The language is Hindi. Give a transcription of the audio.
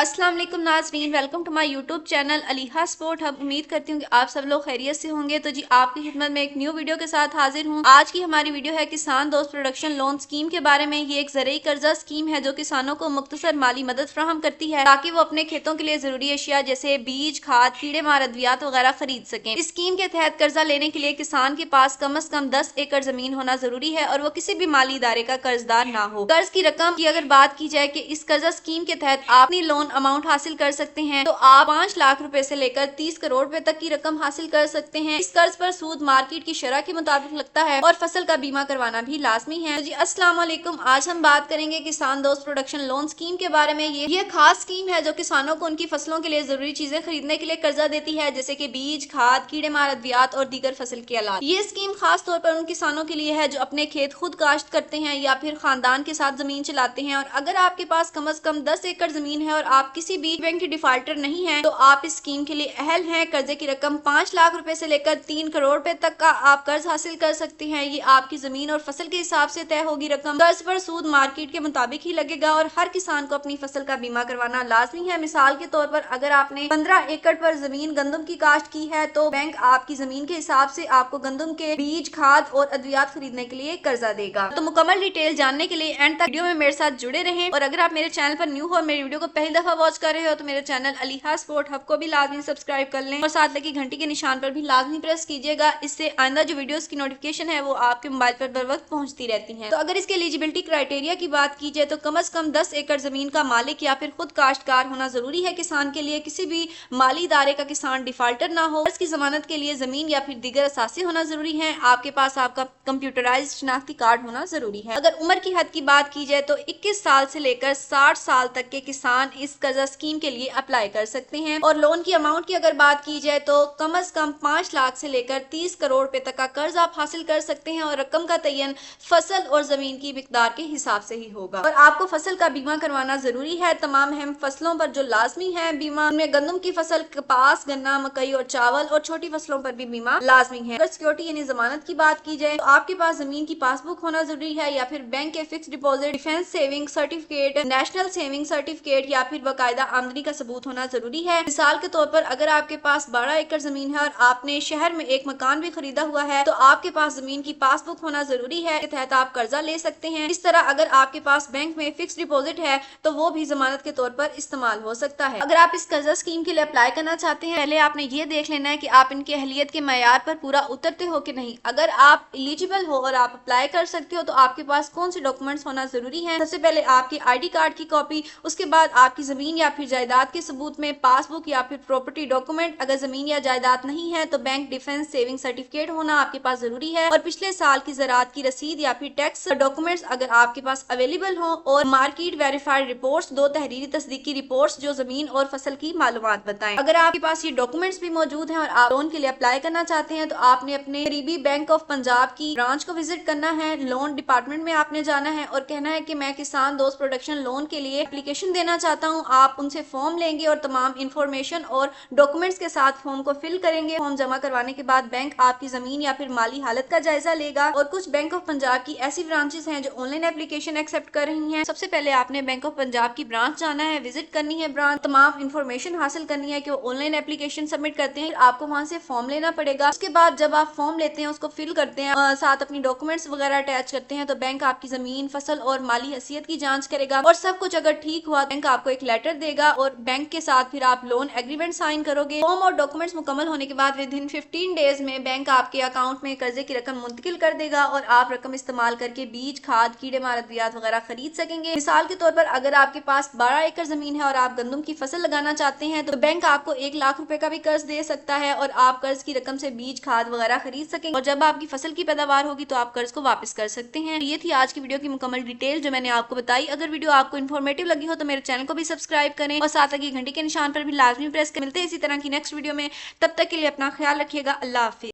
अस्सलाम वालेकुम नाज़रीन, welcome to my YouTube channel Aliha sport hub. उम्मीद करती हूँ कि आप सब लोग खैरियत से होंगे। तो जी आपकी खिदमत में एक न्यू वीडियो के साथ हाजिर हूँ। आज की हमारी वीडियो है किसान दोस्त प्रोडक्शन लोन स्कीम के बारे में। ये एक ज़रूरी कर्जा स्कीम है जो किसानों को मुख्तसर माली मदद फराहम करती है ताकि वो अपने खेतों के लिए जरूरी अशिया जैसे बीज, खाद, कीड़े मार अद्वियात वगैरह खरीद सकें। इस स्कीम के तहत कर्जा लेने के लिए किसान के पास कम अज कम 10 एकड़ जमीन होना जरूरी है और वो किसी भी माली इदारे का कर्जदार ना हो। कर्ज की रकम की अगर बात की जाए कि इस कर्जा स्कीम के तहत आप अपनी लोन अमाउंट हासिल कर सकते हैं तो आप 5 लाख रुपए से लेकर 30 करोड़ रुपए तक की रकम हासिल कर सकते हैं। इस कर्ज पर सूद मार्केट की शरह के मुताबिक लगता है और फसल का बीमा करवाना भी लाजमी है। तो जी अस्सलाम वालेकुम, आज हम बात करेंगे किसान दोस्त प्रोडक्शन लोन स्कीम के बारे में। ये खास स्कीम है जो किसानों को उनकी फसलों के लिए जरूरी चीजें खरीदने के लिए कर्जा देती है जैसे कि बीज, खाद, कीड़े मार अद्वियात और दीगर फसल के अलावा। ये स्कीम खास तौर पर उन किसानों के लिए है जो अपने खेत खुद काश्त करते हैं या फिर खानदान के साथ जमीन चलाते हैं। और अगर आपके पास कम से कम 10 एकड़ जमीन है और आप किसी भी बैंक के डिफाल्टर नहीं है तो आप इस स्कीम के लिए अहल हैं। कर्जे की रकम 5 लाख रुपए से लेकर 3 करोड़ रुपए तक का आप कर्ज हासिल कर सकते हैं। ये आपकी जमीन और फसल के हिसाब से तय होगी रकम। कर्ज पर सूद मार्केट के मुताबिक ही लगेगा और हर किसान को अपनी फसल का बीमा करवाना लाजमी है। मिसाल के तौर पर अगर आपने 15 एकड़ पर जमीन गंदम की काश्त की है तो बैंक आपकी जमीन के हिसाब से आपको गंदम के बीज, खाद और अद्वियात खरीदने के लिए कर्जा देगा। तो मुकम्मल डिटेल जानने के लिए एंड तक वीडियो में मेरे साथ जुड़े रहें। और अगर आप मेरे चैनल पर न्यू हो और मेरी वीडियो को पहली दफा वॉच कर रहे हो तो मेरे चैनल अलीहा स्पोर्ट हब को भी लाजमी सब्सक्राइब कर लें और साथ लगी घंटी के निशान पर भी लाजमी प्रेस कीजिएगा। इससे आइंदा जो वीडियोस की नोटिफिकेशन है वो आपके मोबाइल पर बर वक्त पहुंचती रहती है। तो अगर इसके एलिजिबिलिटी क्राइटेरिया की बात की जाए तो कम से कम 10 एकड़ जमीन का मालिक या फिर खुद काश्तकार होना जरूरी है किसान के लिए। किसी भी माली इदारे का किसान डिफाल्टर ना हो। इसकी जमानत के लिए जमीन या फिर दीगर असासी होना जरूरी है। आपके पास आपका कंप्यूटराइज्ड शनाख्ती कार्ड होना जरूरी है। अगर उम्र की हद की बात की जाए तो 21 साल से लेकर 60 साल तक के किसान इस कर्जा स्कीम के लिए अप्लाई कर सकते हैं। और लोन की अमाउंट की अगर बात की जाए तो कम से कम 5 लाख से लेकर 30 करोड़ रुपए तक का कर्ज आप हासिल कर सकते हैं और रकम का तयन फसल और जमीन की मिकदार के हिसाब से ही होगा। और आपको फसल का बीमा करवाना जरूरी है। तमाम अहम फसलों पर जो लाजमी है बीमा, उनमें गंदम की फसल, कपास, गन्ना, मकई और चावल और छोटी फसलों पर भी बीमा लाजमी है। अगर सिक्योरिटी यानी जमानत की बात की जाए तो आपके पास जमीन की पासबुक होना जरूरी है या फिर बैंक के fix deposit, defence saving certificate, national saving certificate या फिर बाकायदा आमदनी का सबूत होना जरूरी है। मिसाल के तौर पर अगर आपके पास 12 एकड़ जमीन है और आपने शहर में एक मकान भी खरीदा हुआ है तो आपके पास जमीन की पासबुक होना जरूरी है। इसके तहत आप कर्जा ले सकते हैं। इस तरह अगर आपके पास बैंक में फिक्स डिपॉजिट है तो वो भी जमानत के तौर पर इस्तेमाल हो सकता है। अगर आप इस कर्जा स्कीम के लिए अप्लाई करना चाहते हैं पहले आपने ये देख लेना है कि आप इनके अहलियत के मयार पर पूरा उतरते हो कि नहीं। अगर आप एलिजिबल हो और आप अप्लाई कर सकते हो तो आपके पास कौन से डॉक्यूमेंट्स होना जरूरी है। सबसे पहले आपकी ID कार्ड की कॉपी, उसके बाद आपकी जमीन या फिर जायदाद के सबूत में पासबुक या फिर प्रॉपर्टी डॉक्यूमेंट। अगर जमीन या जायदाद नहीं है तो बैंक, डिफेंस सेविंग सर्टिफिकेट होना आपके पास जरूरी है। और पिछले साल की ज़राअत की रसीद या फिर टैक्स डॉक्यूमेंट्स अगर आपके पास अवेलेबल हो। और मार्केट वेरीफाइड रिपोर्ट्स, 2 तहरीरी तस्दीकी रिपोर्ट्स जो जमीन और फसल की मालूमात बताएं। अगर आपके पास ये डॉक्यूमेंट्स भी मौजूद हैं और आप लोन के लिए अप्लाई करना चाहते हैं तो आपने अपने करीबी बैंक ऑफ पंजाब की ब्रांच को विजिट करना है। लोन डिपार्टमेंट में आपने जाना है और कहना है कि मैं किसान दोस्त प्रोडक्शन लोन के लिए एप्लीकेशन देना चाहता हूँ। आप उनसे फॉर्म लेंगे और तमाम इंफॉर्मेशन और डॉक्यूमेंट्स के साथ फॉर्म को फिल करेंगे। फॉर्म जमा करवाने के बाद बैंक आपकी जमीन या फिर माली हालत का जायजा लेगा। और कुछ बैंक ऑफ पंजाब की ऐसी ब्रांचेस हैं जो ऑनलाइन एप्लीकेशन एक्सेप्ट कर रही हैं। सबसे पहले आपने बैंक ऑफ पंजाब की ब्रांच जाना है, विजिट करनी है ब्रांच, तमाम इंफॉर्मेशन हासिल करनी है कि वो ऑनलाइन एप्लीकेशन सबमिट करते हैं। आपको वहाँ से फॉर्म लेना पड़ेगा। उसके बाद जब आप फॉर्म लेते हैं उसको फिल करते हैं, साथ अपनी डॉक्यूमेंट्स वगैरह अटैच करते हैं तो बैंक आपकी जमीन, फसल और माली हैसियत की जांच करेगा। और सब कुछ अगर ठीक हुआ बैंक आपको एक लेटर देगा और बैंक के साथ फिर आप लोन एग्रीमेंट साइन करोगे। फॉर्म और डॉक्यूमेंट्स मुकम्मल होने के बाद विद इन 15 डेज में बैंक आपके अकाउंट में कर्जे की रकम मुंतकिल कर देगा और आप रकम इस्तेमाल करके बीज, खाद, कीड़े मार अद्वियात वगैरह खरीद सकेंगे। मिसाल के तौर पर अगर आपके पास 12 एकड़ जमीन है और आप गंदम की फसल लगाना चाहते हैं तो बैंक आपको 1 लाख रुपए का भी कर्ज दे सकता है और आप कर्ज की रकम से बीज, खाद वगैरह खरीद सकेंगे। और जब आपकी फसल की पैदावार होगी तो आप कर्ज को वापस कर सकते हैं। ये थी आज की वीडियो की मुकम्मल डिटेल जो मैंने आपको बताई। अगर वीडियो आपको इन्फॉर्मेटिव लगी हो तो मेरे चैनल को भी सब्सक्राइब करें और साथ लगी घंटी के निशान पर भी लाजमी प्रेस करें। मिलते हैं इसी तरह की नेक्स्ट वीडियो में। तब तक के लिए अपना ख्याल रखिएगा। अल्लाह हाफिज।